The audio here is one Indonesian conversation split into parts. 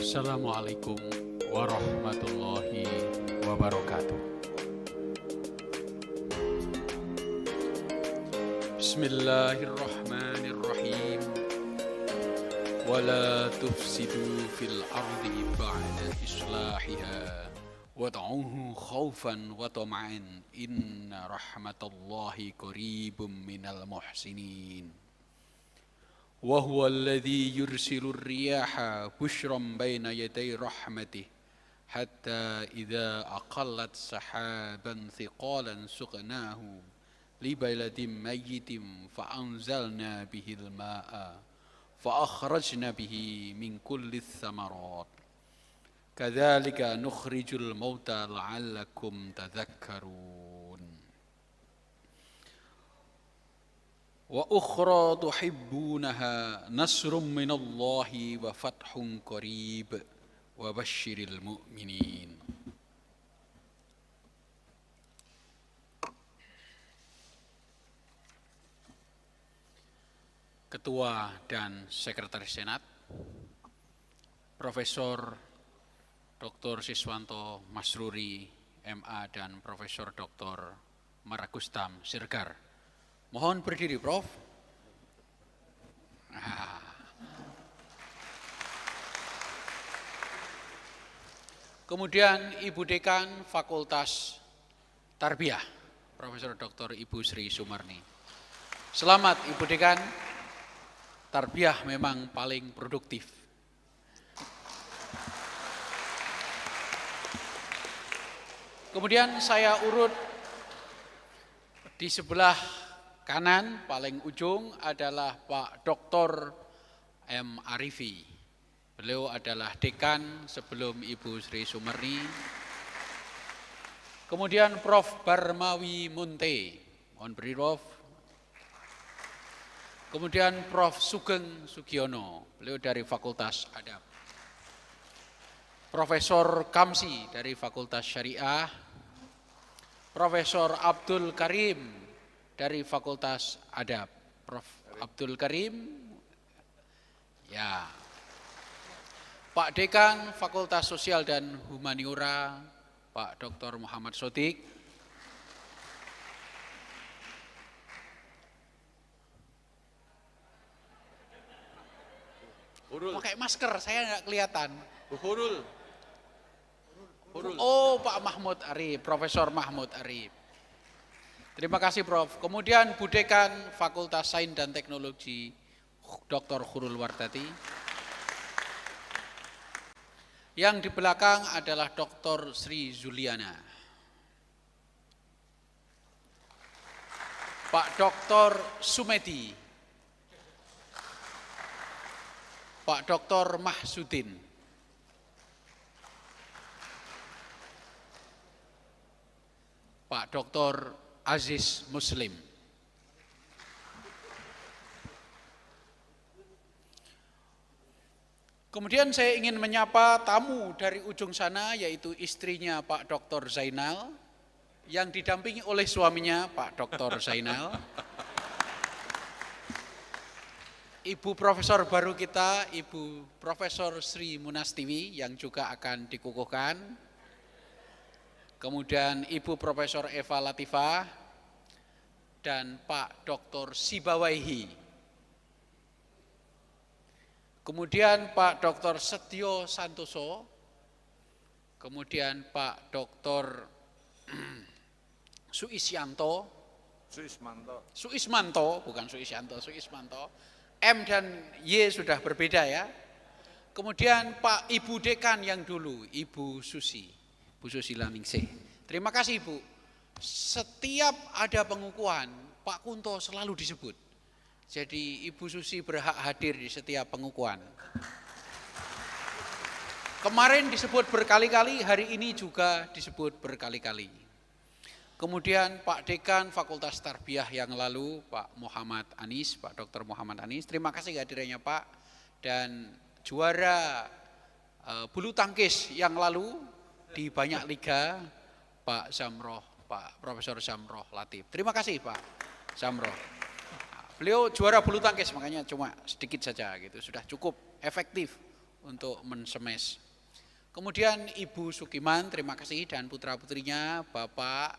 Assalamualaikum warahmatullahi wabarakatuh. Bismillahirrahmanirrahim. Wala tufsidu fil ardi ba'da islahiha wad'uhu khawfan wa tama'an inna rahmatallahi qaribum minal muhsinin. وهو الذي يرسل الرياح بشرا بين يدي رحمته حتى إذا أقلت سحابا ثقالا سقناه لبلد ميت فأنزلنا به الماء فأخرجنا به من كل الثمرات كذلك نخرج الموتى لعلكم تذكرون وأخرى تحبونها نصر من الله وفتح قريب وبشر المؤمنين. Ketua dan Sekretaris Senat Profesor Dr. Siswanto Masruri MA dan Profesor Dr. Maragustam Sirgar. Mohon berdiri, Prof. Kemudian Ibu Dekan Fakultas Tarbiyah, Profesor Dr. Ibu Sri Sumarni. Selamat Ibu Dekan, Tarbiyah memang paling produktif. Kemudian saya urut di sebelah kanan paling ujung adalah Pak Dr. M. Arifi. Beliau adalah dekan sebelum Ibu Sri Sumarni. Kemudian Prof. Barmawi Munte. Mohon beri, Prof. Kemudian Prof. Sugeng Sugiono. Beliau dari Fakultas Adab. Profesor Kamsi dari Fakultas Syariah. Profesor Abdul Karim dari Fakultas Adab. Prof. Abdul Karim. Ya. Pak Dekan Fakultas Sosial dan Humaniora, Pak Dr. Muhammad Sodik. Pakai masker, saya nggak kelihatan. Hurul. Oh, Pak Mahmud Arif, Profesor Mahmud Arif. Terima kasih, Prof. Kemudian Bu Dekan Fakultas Sains dan Teknologi Dr. Khurul Wardati. Yang di belakang adalah Dr. Sri Zuliana. Pak Dr. Sumedi. Pak Dr. Mahsudin. Pak Dr. Aziz Muslim. Kemudian saya ingin menyapa tamu dari ujung sana, yaitu istrinya Pak Dr. Zainal, yang didampingi oleh suaminya Pak Dr. Zainal. Ibu Profesor baru kita, Ibu Profesor Sri Munastiwi, yang juga akan dikukuhkan. Kemudian Ibu Profesor Eva Latifah dan Pak Dr. Sibawaihi. Kemudian Pak Dr. Setio Santoso. Kemudian Pak Dr. Suismanto. Bukan Suisyanto, Suismanto. M dan Y sudah berbeda ya. Kemudian Pak Ibu Dekan yang dulu, Ibu Susi. Bu Susila Ningsih. Terima kasih Bu. Setiap ada pengukuhan, Pak Kunto selalu disebut. Jadi Ibu Susi berhak hadir di setiap pengukuhan. Kemarin disebut berkali-kali, hari ini juga disebut berkali-kali. Kemudian Pak Dekan Fakultas Tarbiyah yang lalu, Pak Muhammad Anis, Pak Dr. Muhammad Anis. Terima kasih kehadirannya Pak. Dan juara bulu tangkis yang lalu di banyak liga, Pak Zamroh, Pak Profesor Zamroh Latif. Terima kasih Pak Zamroh. Beliau juara bulu tangkis, makanya cuma sedikit saja gitu, sudah cukup efektif untuk mensemes. Kemudian Ibu Sukiman, terima kasih, dan putra-putrinya, Bapak,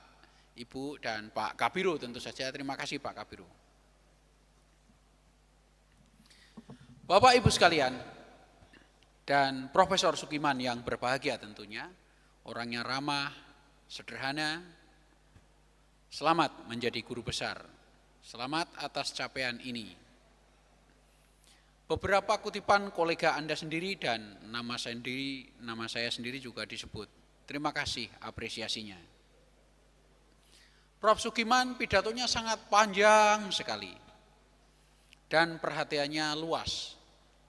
Ibu, dan Pak Kabiro tentu saja. Terima kasih Pak Kabiro. Bapak Ibu sekalian, dan Profesor Sukiman yang berbahagia tentunya, orangnya ramah, sederhana, selamat menjadi guru besar. Selamat atas capaian ini. Beberapa kutipan kolega Anda sendiri dan nama saya sendiri juga disebut. Terima kasih apresiasinya. Prof. Sukiman pidatonya sangat panjang sekali dan perhatiannya luas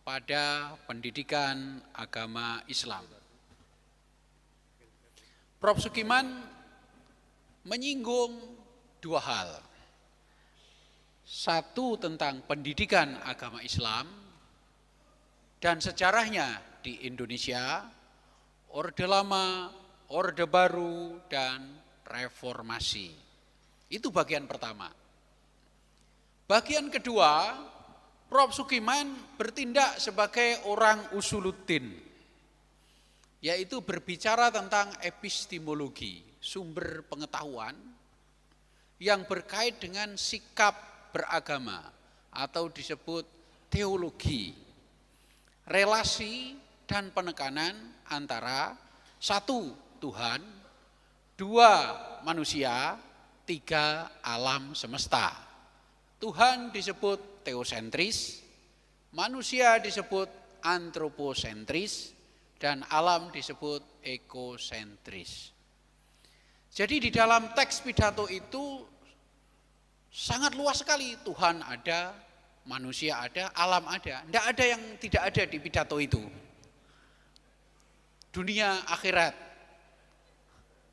pada pendidikan agama Islam. Prof. Sukiman menyinggung dua hal. Satu tentang pendidikan agama Islam dan sejarahnya di Indonesia, Orde Lama, Orde Baru, dan Reformasi. Itu bagian pertama. Bagian kedua, Prof. Sukiman bertindak sebagai orang usuluddin, yaitu berbicara tentang epistemologi, sumber pengetahuan yang berkait dengan sikap beragama atau disebut teologi, relasi dan penekanan antara satu, Tuhan, dua, manusia, tiga, alam semesta. Tuhan disebut teosentris, manusia disebut antroposentris, dan alam disebut ekosentris. Jadi di dalam teks pidato itu sangat luas sekali, Tuhan ada, manusia ada, alam ada. Tidak ada yang tidak ada di pidato itu. Dunia, akhirat,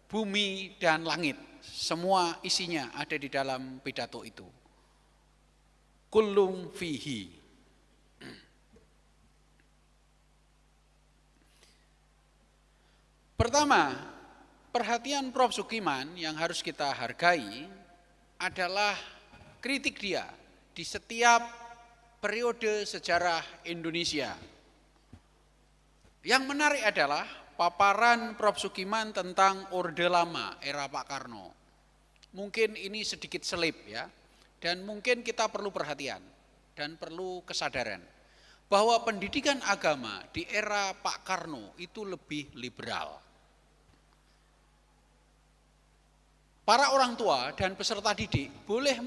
bumi dan langit, semua isinya ada di dalam pidato itu. Kullum fihi. Pertama, perhatian Prof. Sukiman yang harus kita hargai adalah kritik dia di setiap periode sejarah Indonesia. Yang menarik adalah paparan Prof. Sukiman tentang Orde Lama, era Pak Karno. Mungkin ini sedikit selip ya, dan mungkin kita perlu perhatian dan perlu kesadaran bahwa pendidikan agama di era Pak Karno itu lebih liberal. Para orang tua dan peserta didik boleh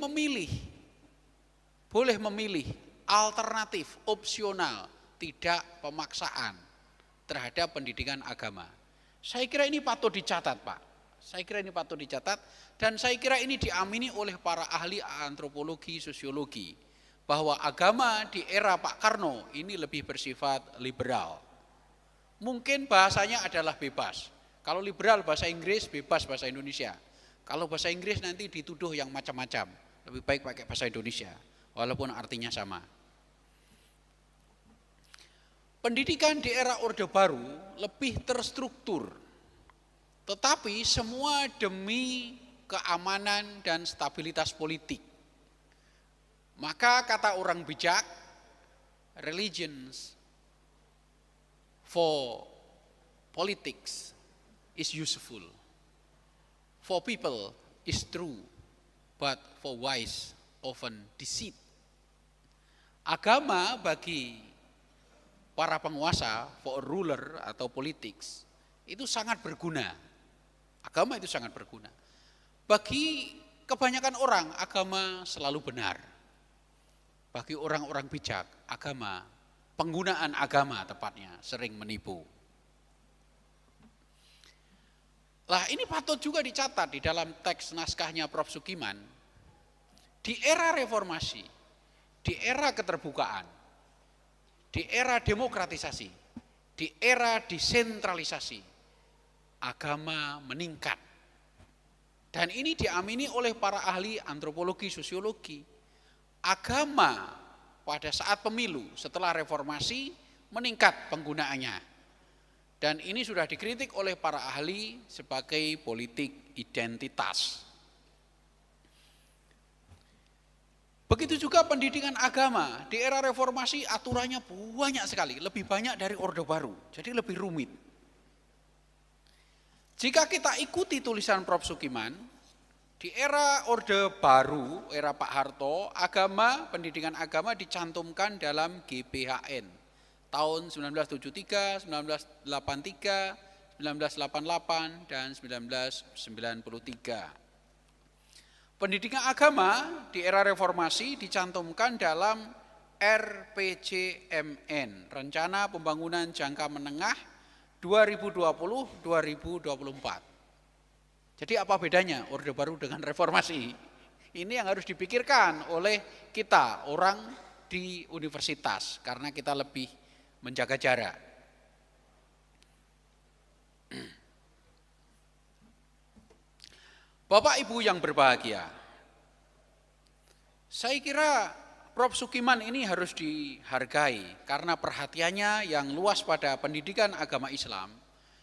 memilih alternatif, opsional, tidak pemaksaan terhadap pendidikan agama. Saya kira ini patut dicatat, Pak. Saya kira ini patut dicatat dan saya kira ini diamini oleh para ahli antropologi, sosiologi bahwa agama di era Pak Karno ini lebih bersifat liberal. Mungkin bahasanya adalah bebas. Kalau liberal bahasa Inggris, bebas bahasa Indonesia. Kalau bahasa Inggris nanti dituduh yang macam-macam. Lebih baik pakai bahasa Indonesia, walaupun artinya sama. Pendidikan di era Orde Baru lebih terstruktur, tetapi semua demi keamanan dan stabilitas politik. Maka kata orang bijak, religions for politics is useful. For people is true, but for wise often deceit. Agama bagi para penguasa, for ruler atau politics, itu sangat berguna. Agama itu sangat berguna. Bagi kebanyakan orang, agama selalu benar. Bagi orang-orang bijak, agama, penggunaan agama tepatnya, sering menipu. Lah ini patut juga dicatat di dalam teks naskahnya Prof. Sukiman. Di era reformasi, di era keterbukaan, di era demokratisasi, di era desentralisasi, agama meningkat. Dan ini diamini oleh para ahli antropologi, sosiologi. Agama pada saat pemilu setelah reformasi meningkat penggunaannya. Dan ini sudah dikritik oleh para ahli sebagai politik identitas. Begitu juga pendidikan agama, di era reformasi aturannya banyak sekali, lebih banyak dari Orde Baru, jadi lebih rumit. Jika kita ikuti tulisan Prof. Sukiman, di era Orde Baru, era Pak Harto, pendidikan agama dicantumkan dalam GBHN tahun 1973, 1983, 1988, dan 1993. Pendidikan agama di era reformasi dicantumkan dalam RPJMN, Rencana Pembangunan Jangka Menengah 2020-2024. Jadi apa bedanya Orde Baru dengan reformasi? Ini yang harus dipikirkan oleh kita, orang di universitas, karena kita lebih menjaga jarak. Bapak Ibu yang berbahagia, saya kira Prof. Sukiman ini harus dihargai karena perhatiannya yang luas pada pendidikan agama Islam,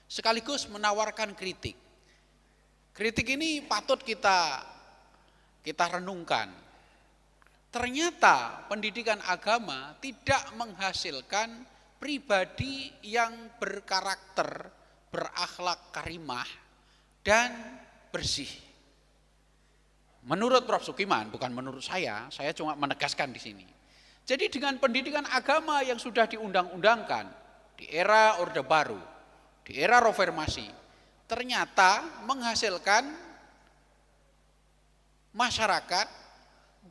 sekaligus menawarkan kritik. Kritik ini patut kita renungkan. Ternyata pendidikan agama tidak menghasilkan pribadi yang berkarakter, berakhlak karimah, dan bersih. Menurut Prof. Sukiman, bukan menurut saya cuma menegaskan di sini. Jadi dengan pendidikan agama yang sudah diundang-undangkan di era Orde Baru, di era reformasi, ternyata menghasilkan masyarakat,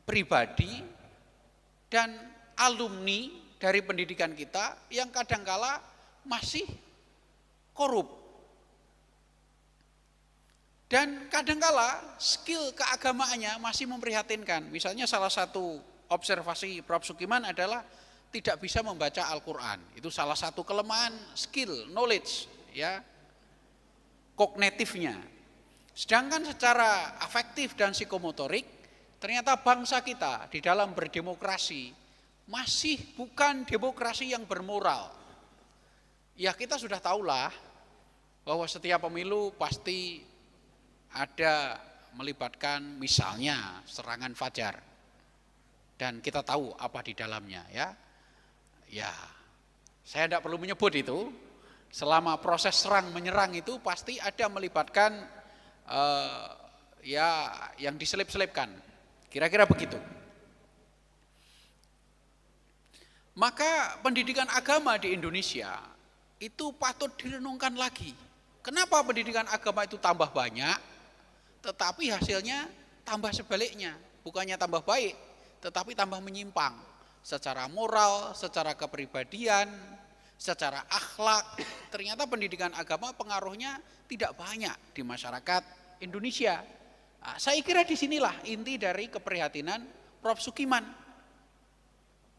pribadi, dan alumni dari pendidikan kita yang kadangkala masih korup. Dan kadangkala skill keagamaannya masih memprihatinkan. Misalnya salah satu observasi Prof. Sukiman adalah tidak bisa membaca Al-Quran. Itu salah satu kelemahan skill, knowledge, ya, kognitifnya. Sedangkan secara afektif dan psikomotorik, ternyata bangsa kita di dalam berdemokrasi masih bukan demokrasi yang bermoral. Ya kita sudah tahulah bahwa setiap pemilu pasti ada melibatkan misalnya serangan fajar, dan kita tahu apa di dalamnya, ya saya tidak perlu menyebut itu. Selama proses serang menyerang itu pasti ada melibatkan yang diselip-selipkan, kira-kira begitu. Maka pendidikan agama di Indonesia itu patut direnungkan lagi. Kenapa pendidikan agama itu tambah banyak, tetapi hasilnya tambah sebaliknya, bukannya tambah baik, tetapi tambah menyimpang secara moral, secara kepribadian, secara akhlak. Ternyata pendidikan agama pengaruhnya tidak banyak di masyarakat Indonesia. Nah, saya kira disinilah inti dari keprihatinan Prof. Sukiman,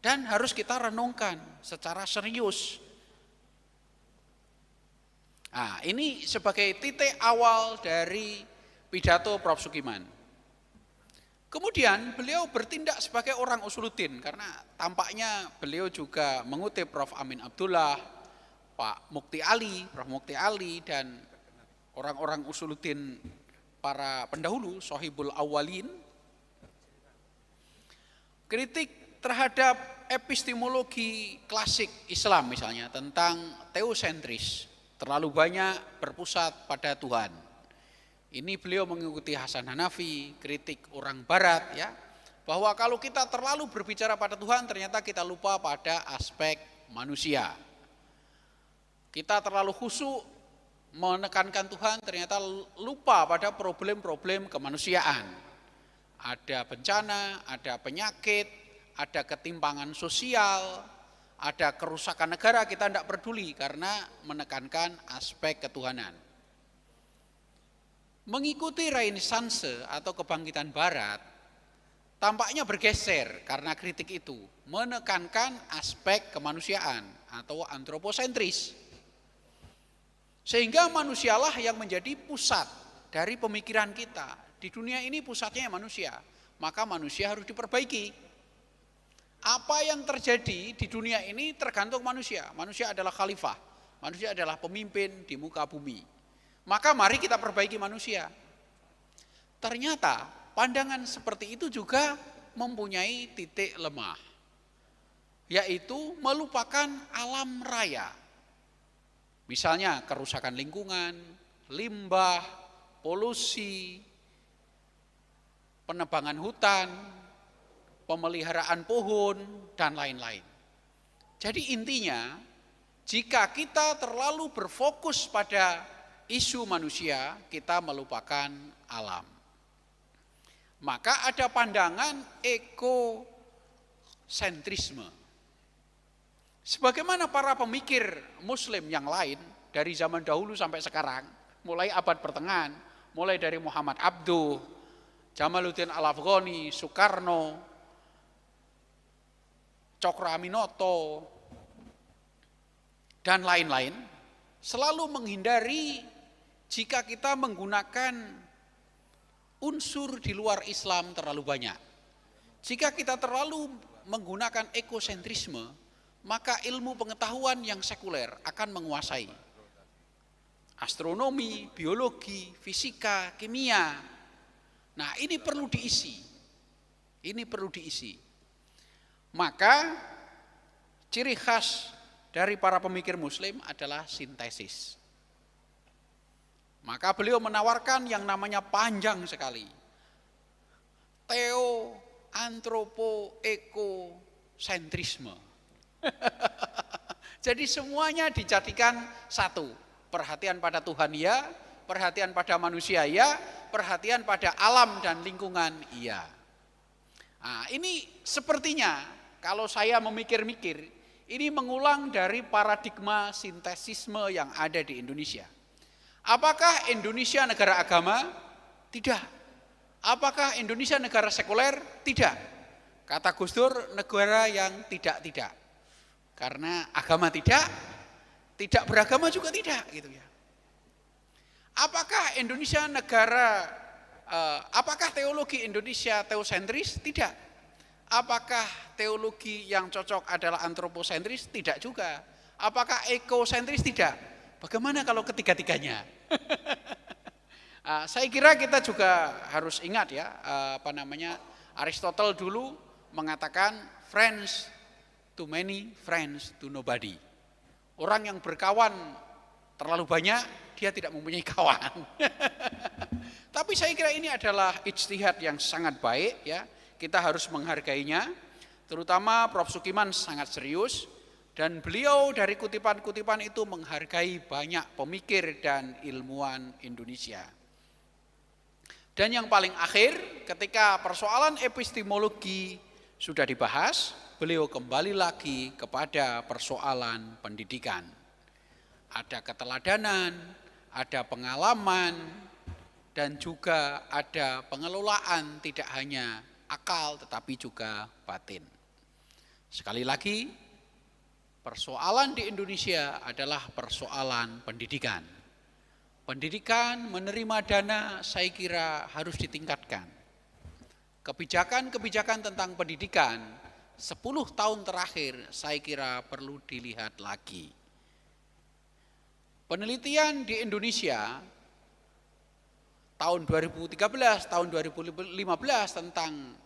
dan harus kita renungkan secara serius. Nah, ini sebagai titik awal dari pidato Prof. Sukiman. Kemudian beliau bertindak sebagai orang usuluddin, karena tampaknya beliau juga mengutip Prof. Amin Abdullah, Pak Mukti Ali, Prof. Mukti Ali, dan orang-orang usuluddin para pendahulu, Sohibul Awwalin. Kritik terhadap epistemologi klasik Islam misalnya tentang teosentris, terlalu banyak berpusat pada Tuhan. Ini beliau mengikuti Hasan Hanafi, kritik orang barat, ya, bahwa kalau kita terlalu berbicara pada Tuhan ternyata kita lupa pada aspek manusia. Kita terlalu khusyuk menekankan Tuhan ternyata lupa pada problem-problem kemanusiaan. Ada bencana, ada penyakit, ada ketimpangan sosial, ada kerusakan negara, kita tidak peduli karena menekankan aspek ketuhanan. Mengikuti Renaissance atau kebangkitan barat tampaknya bergeser karena kritik itu, menekankan aspek kemanusiaan atau antroposentris. Sehingga manusialah yang menjadi pusat dari pemikiran kita. Di dunia ini pusatnya manusia, maka manusia harus diperbaiki. Apa yang terjadi di dunia ini tergantung manusia. Manusia adalah khalifah, manusia adalah pemimpin di muka bumi. Maka mari kita perbaiki manusia. Ternyata pandangan seperti itu juga mempunyai titik lemah, yaitu melupakan alam raya. Misalnya kerusakan lingkungan, limbah, polusi, penebangan hutan, pemeliharaan pohon, dan lain-lain. Jadi intinya, jika kita terlalu berfokus pada isu manusia, kita melupakan alam. Maka ada pandangan ekosentrisme. Sebagaimana para pemikir muslim yang lain dari zaman dahulu sampai sekarang, mulai abad pertengahan, mulai dari Muhammad Abduh, Jamaluddin Al-Afghani, Soekarno, Cokro Aminoto, dan lain-lain, selalu menghindari jika kita menggunakan unsur di luar Islam terlalu banyak. Jika kita terlalu menggunakan ekosentrisme, maka ilmu pengetahuan yang sekuler akan menguasai. Astronomi, biologi, fisika, kimia. Nah, ini perlu diisi. Ini perlu diisi. Maka ciri khas dari para pemikir muslim adalah sintesis. Maka beliau menawarkan yang namanya panjang sekali. Teo, antropo, ekosentrisme. Jadi semuanya dijadikan satu. Perhatian pada Tuhan ya, perhatian pada manusia ya, perhatian pada alam dan lingkungan iya. Nah, ini sepertinya kalau saya memikir-mikir, ini mengulang dari paradigma sintesisme yang ada di Indonesia. Apakah Indonesia negara agama? Tidak. Apakah Indonesia negara sekuler? Tidak. Kata Gus Dur, negara yang tidak-tidak. Karena agama tidak beragama juga tidak, gitu ya. Apakah Indonesia apakah teologi Indonesia teosentris? Tidak. Apakah teologi yang cocok adalah antroposentris? Tidak juga. Apakah ekosentris? Tidak. Bagaimana kalau ketiga-tiganya? Saya kira kita juga harus ingat ya, Aristotle dulu mengatakan friends to many, friends to nobody. Orang yang berkawan terlalu banyak, dia tidak mempunyai kawan. Tapi saya kira ini adalah ijtihad yang sangat baik ya. Kita harus menghargainya. Terutama Prof. Sukiman sangat serius dan beliau dari kutipan-kutipan itu menghargai banyak pemikir dan ilmuwan Indonesia. Dan yang paling akhir, ketika persoalan epistemologi sudah dibahas, beliau kembali lagi kepada persoalan pendidikan. Ada keteladanan, ada pengalaman, dan juga ada pengelolaan tidak hanya akal tetapi juga batin. Sekali lagi, persoalan di Indonesia adalah persoalan pendidikan. Pendidikan menerima dana saya kira harus ditingkatkan. Kebijakan-kebijakan tentang pendidikan 10 tahun terakhir saya kira perlu dilihat lagi. Penelitian di Indonesia tahun 2013, tahun 2015 tentang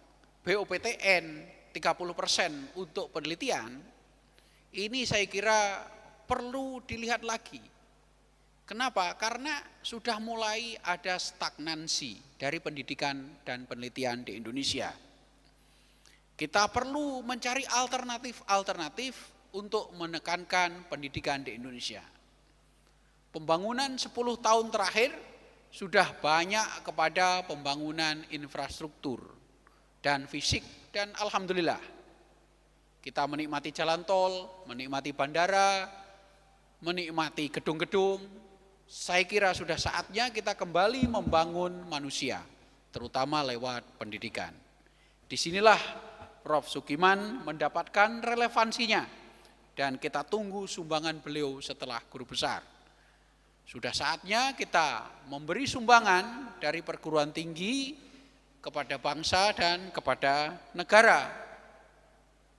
BOPTN 30% untuk penelitian, ini saya kira perlu dilihat lagi. Kenapa? Karena sudah mulai ada stagnansi dari pendidikan dan penelitian di Indonesia. Kita perlu mencari alternatif untuk menekankan pendidikan di Indonesia. Pembangunan 10 tahun terakhir sudah banyak kepada pembangunan infrastruktur dan fisik dan alhamdulillah kita menikmati jalan tol, menikmati bandara, menikmati gedung-gedung. Saya kira sudah saatnya kita kembali membangun manusia, terutama lewat pendidikan. Disinilah Prof. Sukiman mendapatkan relevansinya dan kita tunggu sumbangan beliau setelah guru besar. Sudah saatnya kita memberi sumbangan dari perguruan tinggi kepada bangsa dan kepada negara.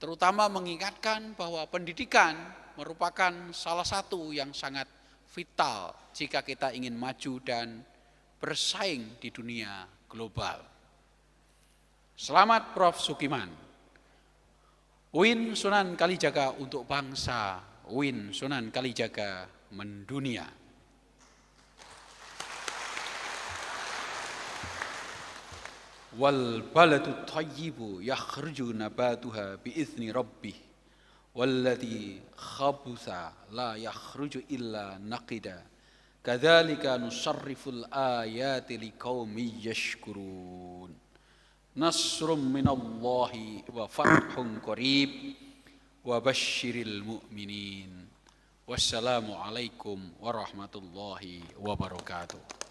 Terutama mengingatkan bahwa pendidikan merupakan salah satu yang sangat vital jika kita ingin maju dan bersaing di dunia global. Selamat Prof. Sukiman. Win Sunan Kalijaga untuk bangsa, Win Sunan Kalijaga mendunia. Wal baladu thayyibu yakhruju nabatuha biizni rabbih walladzi khabutha la yakhruju illa naqida kadzalika nusarriful ayati liqaumin yashkurun. Nasrum minallahi wa fathun qarib wa basyiril mu'minin. Wassalamu alaikum warahmatullahi wabarakatuh.